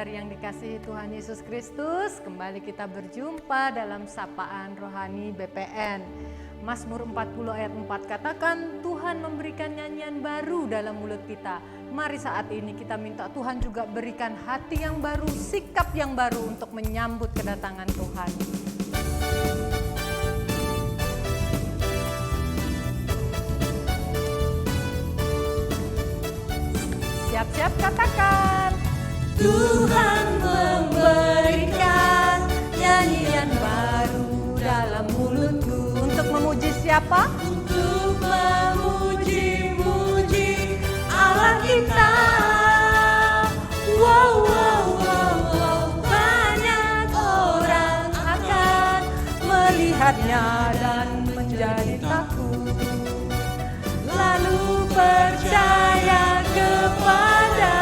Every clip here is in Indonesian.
saudari yang dikasihi Tuhan Yesus Kristus, kembali kita berjumpa dalam Sapaan Rohani BPN. Mazmur 40 ayat 4 katakan, Tuhan memberikan nyanyian baru dalam mulut kita. Mari saat ini kita minta Tuhan juga berikan hati yang baru, sikap yang baru untuk menyambut kedatangan Tuhan. Siap-siap katakan, Tuhan memberikan nyanyian baru dalam mulutku. Untuk memuji siapa? Untuk memuji-muji Allah kita. Wow, wow, wow, wow. Banyak orang akan melihatnya dan menjadi takut, lalu percaya kepada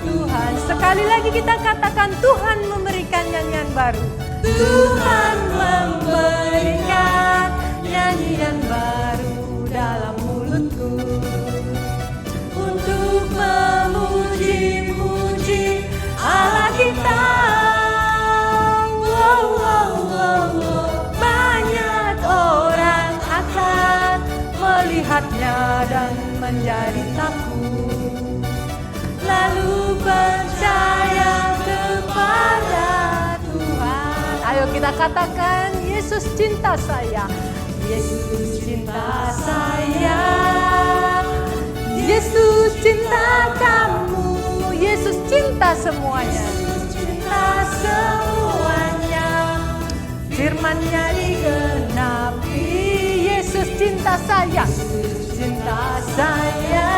Tuhan. Sekali lagi kita katakan, Tuhan memberikan nyanyian baru. Tuhan memberikan nyanyian baru dalam mulutku untuk memuji-muji Allah kita. Wow, wow, wow, wow. Banyak orang akan melihatnya dan menjadi takut, lalu percaya kepada Tuhan. Ayo kita katakan, Yesus cinta saya. Yesus cinta saya. Yesus cinta kamu. Yesus cinta semuanya. Yesus cinta semuanya. Firman-Nya digenapi. Yesus cinta saya. Yesus cinta saya.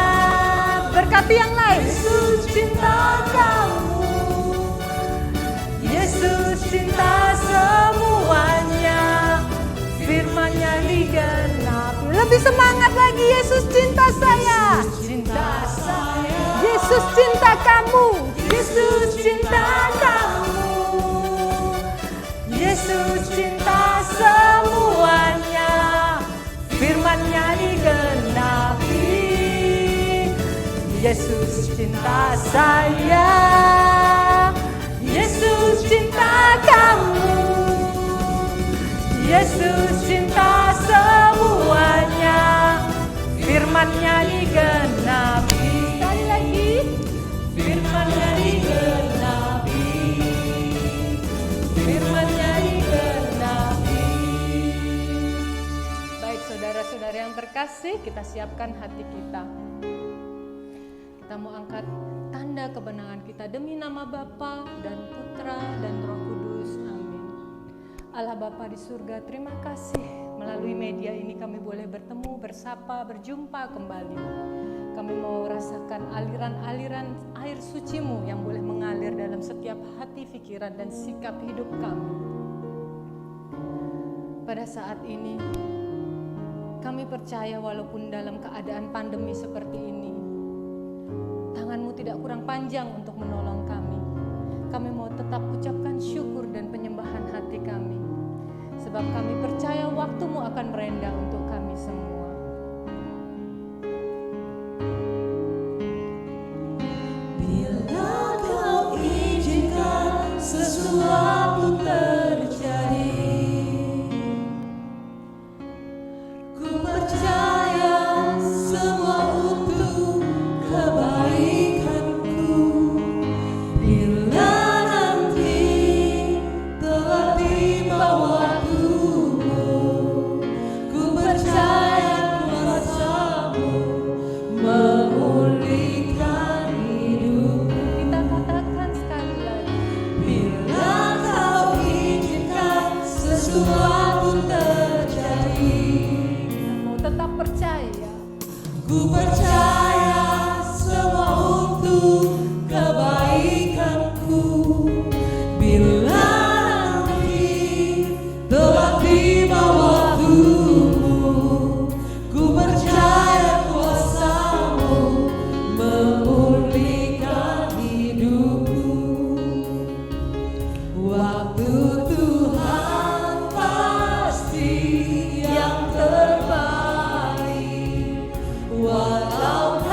Berkati yang lain. Yesus cinta kamu. Yesus cinta semuanya. Firman-Nya digenapi. Lebih semangat lagi. Yesus cinta saya. Yesus cinta saya. Yesus cinta kamu. Yesus cinta kamu. Yesus cinta semuanya. Firman-Nya digenapi. Yesus cinta saya. Yesus cinta kamu. Yesus cinta semuanya. Firman-Nya digenapi. Sekali lagi. Firman-Nya digenapi. Firman-Nya digenapi. Baik saudara-saudara yang terkasih, kita siapkan hati kita. Kita mau angkat tanda kebenangan kita demi nama Bapa dan Putra dan Roh Kudus. Amin. Allah Bapa di surga, terima kasih melalui media ini kami boleh bertemu, bersapa, berjumpa kembali. Kami mau rasakan aliran-aliran air suci-Mu yang boleh mengalir dalam setiap hati, pikiran, dan sikap hidup kami. Pada saat ini, kami percaya walaupun dalam keadaan pandemi seperti ini, tangan-Mu tidak kurang panjang untuk menolong kami. Kami mau tetap ucapkan syukur dan penyembahan hati kami, sebab kami percaya waktu-Mu akan merendah untuk kami semua. Bila Kau izinkan sesuatu terjadi, ku percaya semua untuk kebaikanku. Bila nanti telah tiba waktumu, ku percaya kuasa-Mu memulihkan hidupku. Kita katakan sekali lagi, bila Kau izinkan sesuatu terjadi, mau tetap percaya. Ku percaya semua untuk kebaikanku. Bila nanti telah tiba waktumu, ku percaya kuasa-Mu memulihkan hidupku. Waktu Tuhan pasti yang terbaik, walau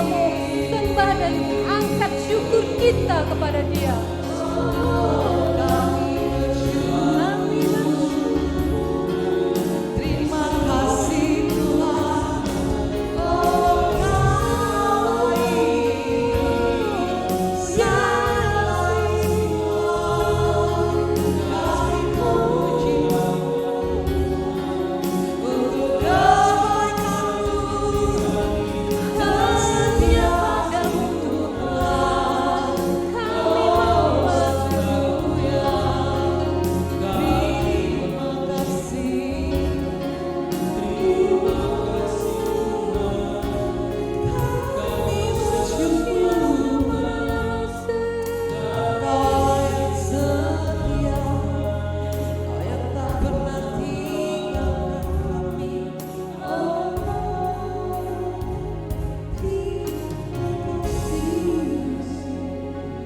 mau sembah dan angkat syukur kita kepada Dia. Terima kasih Tuhan, oh kami puji untuk kebaikan-Mu, kesetiaan-Mu Tuhan. Kami mau bersyukur, terima kasih.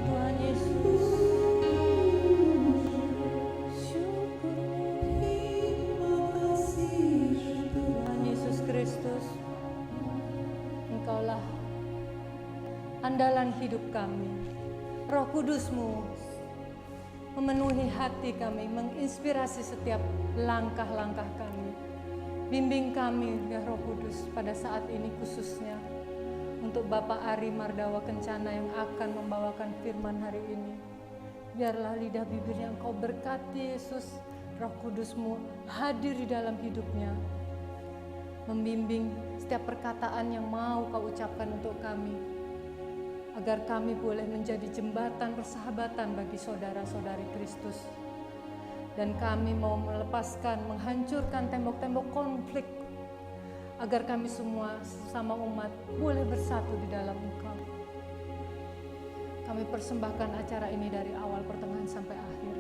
Tuhan Yesus, Tuhan Yesus Kristus, Engkaulah andalan hidup kami. Roh Kudus-Mu memenuhi hati kami, menginspirasi setiap langkah-langkah kami. Bimbing kami, ya Roh Kudus, pada saat ini khususnya untuk Bapak Ari Mardawa Kencana yang akan membawakan firman hari ini. Biarlah lidah bibirnya Engkau berkati, Yesus. Roh Kudus-Mu hadir di dalam hidupnya, membimbing setiap perkataan yang mau Kau ucapkan untuk kami, agar kami boleh menjadi jembatan persahabatan bagi saudara-saudari Kristus. Dan kami mau melepaskan, menghancurkan tembok-tembok konflik, agar kami semua sesama umat boleh bersatu di dalam Engkau. Kami persembahkan acara ini dari awal, pertengahan sampai akhir.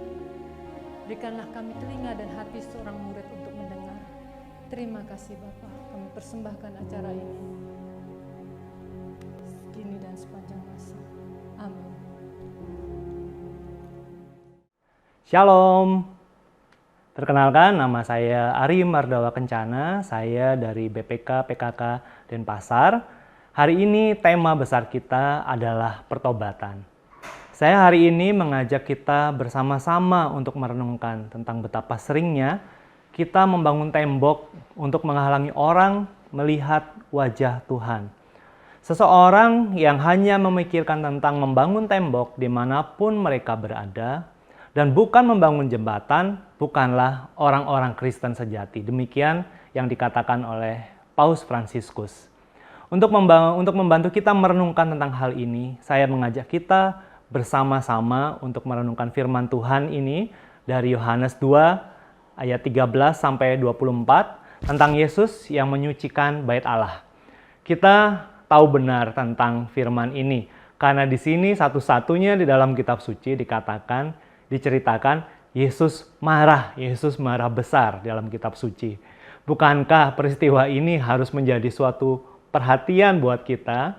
Berikanlah kami telinga dan hati seorang murid untuk mendengar. Terima kasih Bapa, kami persembahkan acara ini kini dan sepanjang masa. Amin. Shalom. Perkenalkan, nama saya Ari Mardawa Kencana, saya dari BPK PKK Denpasar. Hari ini tema besar kita adalah pertobatan. Saya hari ini mengajak kita bersama-sama untuk merenungkan tentang betapa seringnya kita membangun tembok untuk menghalangi orang melihat wajah Tuhan. Seseorang yang hanya memikirkan tentang membangun tembok dimanapun mereka berada, dan bukan membangun jembatan, bukanlah orang-orang Kristen sejati. Demikian yang dikatakan oleh Paus Fransiskus. Untuk membantu kita merenungkan tentang hal ini, saya mengajak kita bersama-sama untuk merenungkan firman Tuhan ini dari Yohanes 2 ayat 13 sampai 24 tentang Yesus yang menyucikan bait Allah. Kita tahu benar tentang firman ini karena di sini satu-satunya di dalam kitab suci diceritakan Yesus marah besar dalam kitab suci. Bukankah peristiwa ini harus menjadi suatu perhatian buat kita,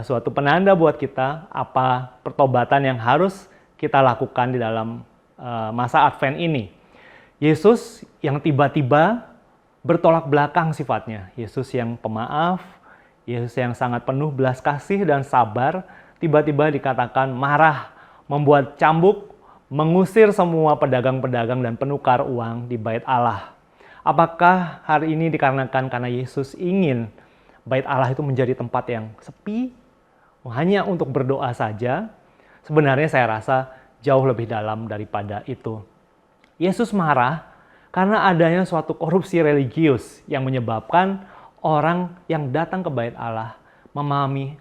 suatu penanda buat kita apa pertobatan yang harus kita lakukan di dalam masa Advent ini. Yesus yang tiba-tiba bertolak belakang sifatnya. Yesus yang pemaaf, Yesus yang sangat penuh belas kasih dan sabar, tiba-tiba dikatakan marah, membuat cambuk, mengusir semua pedagang-pedagang dan penukar uang di bait Allah. Apakah hari ini dikarenakan karena Yesus ingin bait Allah itu menjadi tempat yang sepi, hanya untuk berdoa saja? Sebenarnya saya rasa jauh lebih dalam daripada itu. Yesus marah karena adanya suatu korupsi religius yang menyebabkan orang yang datang ke bait Allah memahami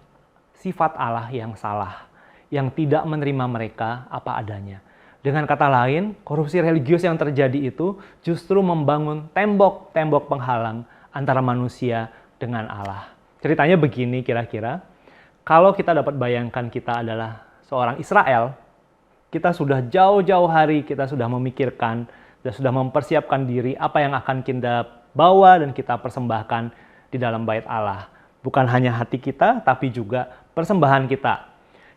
sifat Allah yang salah, yang tidak menerima mereka apa adanya. Dengan kata lain, korupsi religius yang terjadi itu justru membangun tembok-tembok penghalang antara manusia dengan Allah. Ceritanya begini kira-kira, kalau kita dapat bayangkan kita adalah seorang Israel, kita sudah jauh-jauh hari kita sudah memikirkan dan sudah mempersiapkan diri apa yang akan kita bawa dan kita persembahkan di dalam bait Allah. Bukan hanya hati kita, tapi juga persembahan kita.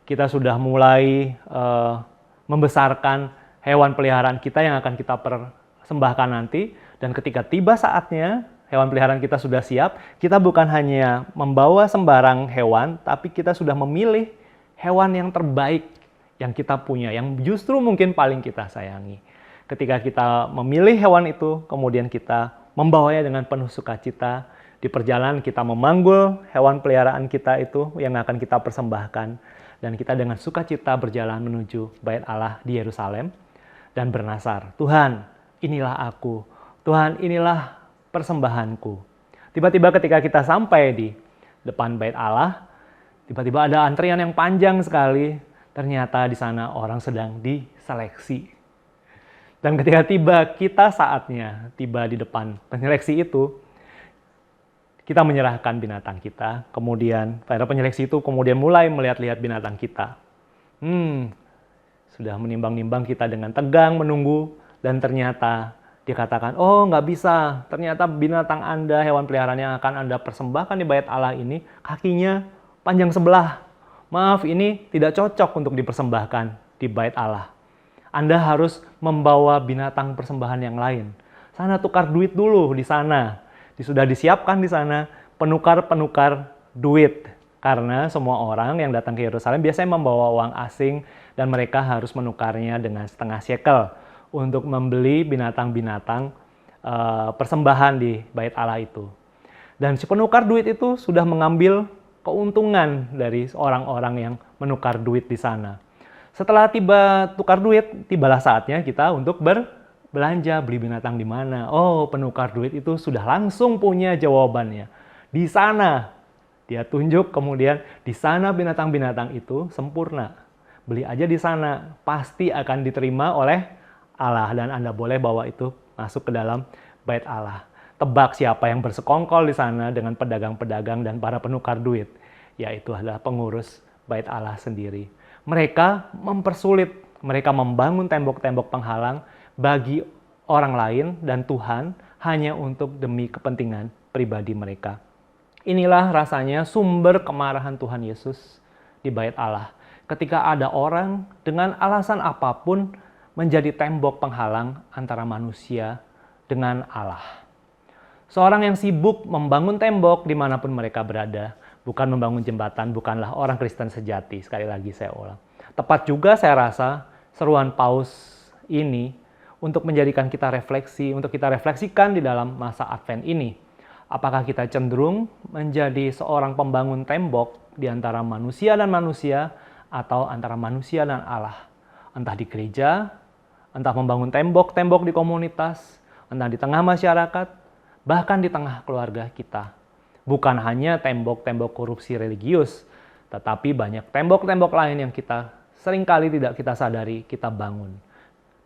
Kita sudah mulai membesarkan hewan peliharaan kita yang akan kita persembahkan nanti. Dan ketika tiba saatnya, hewan peliharaan kita sudah siap, kita bukan hanya membawa sembarang hewan, tapi kita sudah memilih hewan yang terbaik yang kita punya, yang justru mungkin paling kita sayangi. Ketika kita memilih hewan itu, kemudian kita membawanya dengan penuh sukacita, di perjalanan kita memanggul hewan peliharaan kita itu yang akan kita persembahkan, dan kita dengan sukacita berjalan menuju Bait Allah di Yerusalem, dan bernasar, Tuhan, inilah aku, Tuhan, inilah persembahanku. Tiba-tiba ketika kita sampai di depan Bait Allah, tiba-tiba ada antrian yang panjang sekali. Ternyata di sana orang sedang diseleksi. Dan ketika kita saatnya tiba di depan penyeleksi itu, kita menyerahkan binatang kita. Kemudian para penyeleksi itu kemudian mulai melihat-lihat binatang kita. Sudah menimbang-nimbang kita dengan tegang menunggu, dan ternyata dikatakan, oh nggak bisa, ternyata binatang Anda, hewan peliharaan yang akan Anda persembahkan di Bait Allah ini, kakinya panjang sebelah. Maaf, ini tidak cocok untuk dipersembahkan di Bait Allah. Anda harus membawa binatang persembahan yang lain. Sana tukar duit dulu di sana. Sudah disiapkan di sana penukar-penukar duit. Karena semua orang yang datang ke Yerusalem biasanya membawa uang asing dan mereka harus menukarnya dengan setengah shekel untuk membeli binatang-binatang persembahan di Bait Allah itu. Dan si penukar duit itu sudah mengambil keuntungan dari orang-orang yang menukar duit di sana. Setelah tiba tukar duit, tibalah saatnya kita untuk berbelanja, beli binatang di mana. Oh, penukar duit itu sudah langsung punya jawabannya. Di sana, dia tunjuk kemudian di sana binatang-binatang itu sempurna. Beli aja di sana, pasti akan diterima oleh Allah dan Anda boleh bawa itu masuk ke dalam Bait Allah. Tebak siapa yang bersekongkol di sana dengan pedagang-pedagang dan para penukar duit, yaitu adalah pengurus Bait Allah sendiri. Mereka mempersulit, mereka membangun tembok-tembok penghalang bagi orang lain dan Tuhan hanya untuk demi kepentingan pribadi mereka. Inilah rasanya sumber kemarahan Tuhan Yesus di Bait Allah. Ketika ada orang dengan alasan apapun menjadi tembok penghalang antara manusia dengan Allah. Seorang yang sibuk membangun tembok dimanapun mereka berada, bukan membangun jembatan, bukanlah orang Kristen sejati. Sekali lagi saya ulang. Tepat juga saya rasa seruan Paus ini untuk menjadikan kita refleksi, untuk kita refleksikan di dalam masa Advent ini. Apakah kita cenderung menjadi seorang pembangun tembok di antara manusia dan manusia, atau antara manusia dan Allah? Entah di gereja, entah membangun tembok-tembok di komunitas, entah di tengah masyarakat, bahkan di tengah keluarga kita. Bukan hanya tembok-tembok korupsi religius, tetapi banyak tembok-tembok lain yang kita seringkali tidak kita sadari kita bangun.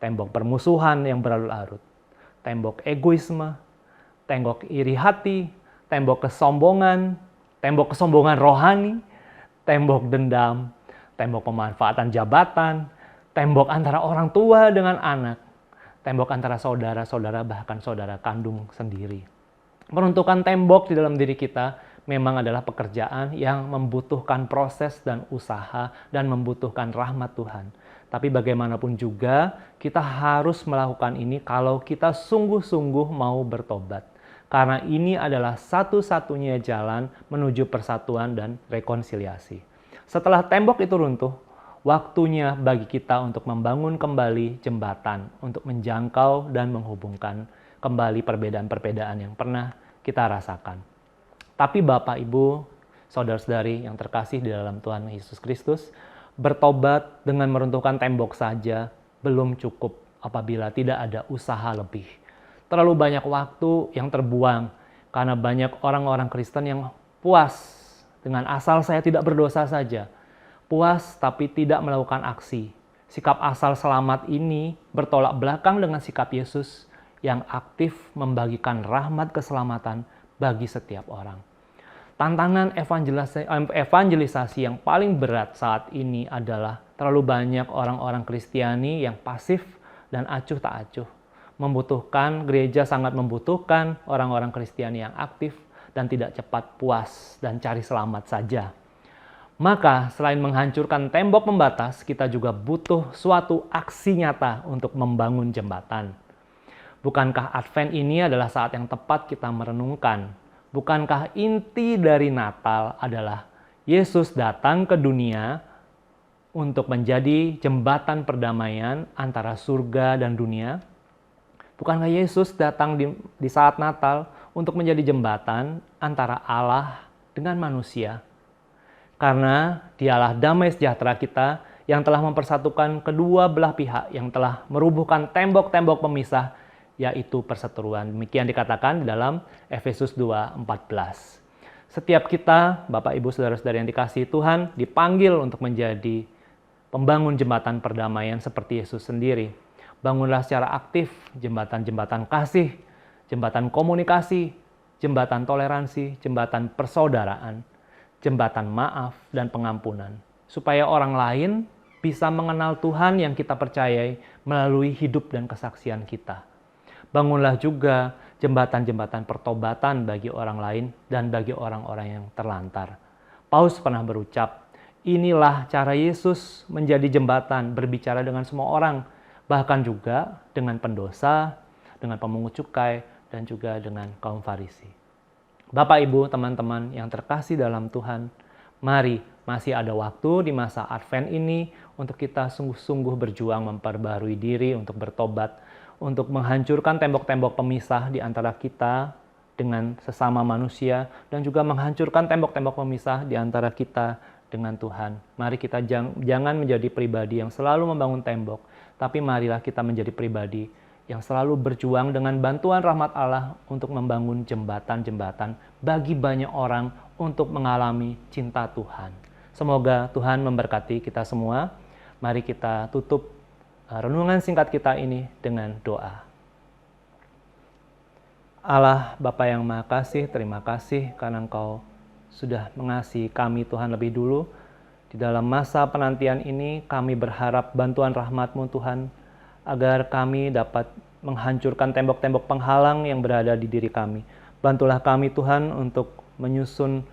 Tembok permusuhan yang berlarut-larut, tembok egoisme, tembok iri hati, tembok kesombongan rohani, tembok dendam, tembok pemanfaatan jabatan, tembok antara orang tua dengan anak, tembok antara saudara-saudara, bahkan saudara kandung sendiri. Meruntuhkan tembok di dalam diri kita memang adalah pekerjaan yang membutuhkan proses dan usaha dan membutuhkan rahmat Tuhan. Tapi bagaimanapun juga kita harus melakukan ini kalau kita sungguh-sungguh mau bertobat. Karena ini adalah satu-satunya jalan menuju persatuan dan rekonsiliasi. Setelah tembok itu runtuh, waktunya bagi kita untuk membangun kembali jembatan untuk menjangkau dan menghubungkan kembali perbedaan-perbedaan yang pernah kita rasakan. Tapi Bapak, Ibu, saudara-saudari yang terkasih di dalam Tuhan Yesus Kristus, bertobat dengan meruntuhkan tembok saja belum cukup apabila tidak ada usaha lebih. Terlalu banyak waktu yang terbuang karena banyak orang-orang Kristen yang puas dengan asal saya tidak berdosa saja. Puas tapi tidak melakukan aksi. Sikap asal selamat ini bertolak belakang dengan sikap Yesus yang aktif membagikan rahmat keselamatan bagi setiap orang. Tantangan evangelisasi yang paling berat saat ini adalah terlalu banyak orang-orang Kristiani yang pasif dan acuh tak acuh. Gereja sangat membutuhkan orang-orang Kristiani yang aktif dan tidak cepat puas dan cari selamat saja. Maka selain menghancurkan tembok pembatas, kita juga butuh suatu aksi nyata untuk membangun jembatan. Bukankah Advent ini adalah saat yang tepat kita merenungkan? Bukankah inti dari Natal adalah Yesus datang ke dunia untuk menjadi jembatan perdamaian antara surga dan dunia? Bukankah Yesus datang di saat Natal untuk menjadi jembatan antara Allah dengan manusia? Karena Dialah damai sejahtera kita yang telah mempersatukan kedua belah pihak, yang telah merubuhkan tembok-tembok pemisah, yaitu perseteruan. Demikian dikatakan di dalam Efesus 2:14. Setiap kita, Bapak, Ibu, Saudara-saudara yang dikasihi Tuhan, dipanggil untuk menjadi pembangun jembatan perdamaian seperti Yesus sendiri. Bangunlah secara aktif jembatan-jembatan kasih, jembatan komunikasi, jembatan toleransi, jembatan persaudaraan, jembatan maaf dan pengampunan, supaya orang lain bisa mengenal Tuhan yang kita percayai melalui hidup dan kesaksian kita. Bangunlah juga jembatan-jembatan pertobatan bagi orang lain dan bagi orang-orang yang terlantar. Paulus pernah berucap, inilah cara Yesus menjadi jembatan berbicara dengan semua orang, bahkan juga dengan pendosa, dengan pemungut cukai, dan juga dengan kaum Farisi. Bapak, Ibu, teman-teman yang terkasih dalam Tuhan, mari masih ada waktu di masa Advent ini untuk kita sungguh-sungguh berjuang memperbarui diri untuk bertobat, untuk menghancurkan tembok-tembok pemisah di antara kita dengan sesama manusia, dan juga menghancurkan tembok-tembok pemisah di antara kita dengan Tuhan. Mari kita jangan menjadi pribadi yang selalu membangun tembok, tapi marilah kita menjadi pribadi yang selalu berjuang dengan bantuan rahmat Allah untuk membangun jembatan-jembatan bagi banyak orang untuk mengalami cinta Tuhan. Semoga Tuhan memberkati kita semua. Mari kita tutup renungan singkat kita ini dengan doa. Allah Bapa yang Maha Kasih, terima kasih karena Engkau sudah mengasihi kami Tuhan lebih dulu. Di dalam masa penantian ini kami berharap bantuan rahmat-Mu Tuhan, agar kami dapat menghancurkan tembok-tembok penghalang yang berada di diri kami. Bantulah kami Tuhan untuk menyusun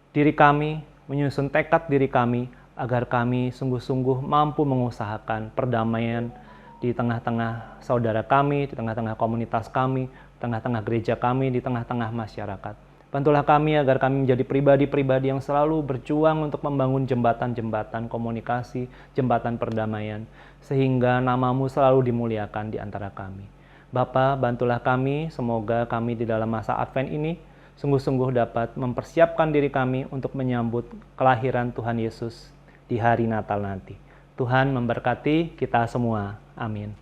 diri kami, menyusun tekad diri kami, agar kami sungguh-sungguh mampu mengusahakan perdamaian di tengah-tengah saudara kami, di tengah-tengah komunitas kami, di tengah-tengah gereja kami, di tengah-tengah masyarakat. Bantulah kami agar kami menjadi pribadi-pribadi yang selalu berjuang untuk membangun jembatan-jembatan komunikasi, jembatan perdamaian, sehingga nama-Mu selalu dimuliakan di antara kami. Bapa, bantulah kami, semoga kami di dalam masa Advent ini sungguh-sungguh dapat mempersiapkan diri kami untuk menyambut kelahiran Tuhan Yesus di hari Natal nanti. Tuhan memberkati kita semua. Amin.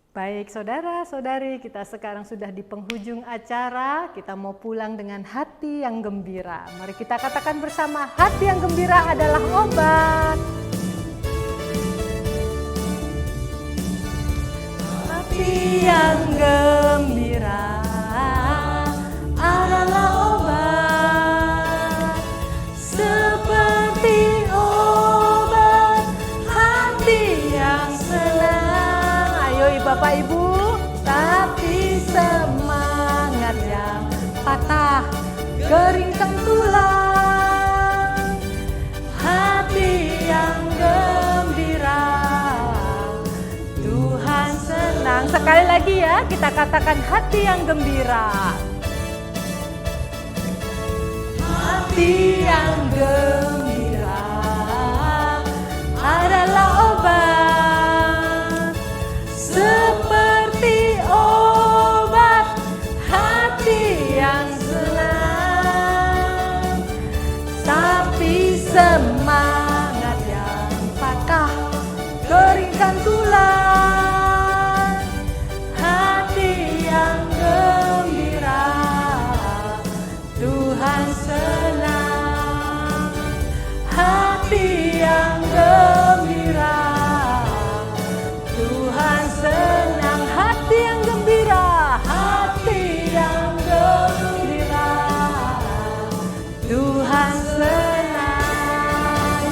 Baik saudara-saudari, kita sekarang sudah di penghujung acara. Kita mau pulang dengan hati yang gembira. Mari kita katakan bersama, hati yang gembira adalah obat. Hati yang gembira adalah obat, seperti obat hati yang senang. Ayo Bapak Ibu, tapi semangat yang patah, keringkan tulang. Hati yang gembira, Tuhan senang. Sekali lagi ya, kita katakan hati yang gembira. Hati yang gembira adalah obat, seperti obat hati yang senang. Tapi semangat yang patah, keringkan tulang. Hati yang gembira, Tuhan senang. Hati yang gembira, Tuhan senang. Hati yang gembira, hati yang gembira, Tuhan senang.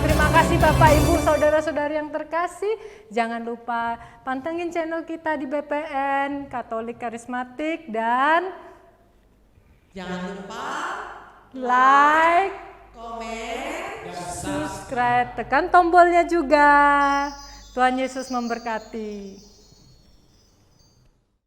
Terima kasih Bapak Ibu, saudara-saudari yang terkasih. Jangan lupa pantengin channel kita di BPN Katolik Karismatik, dan Jangan lupa like, komen, subscribe, tekan tombolnya juga. Tuhan Yesus memberkati.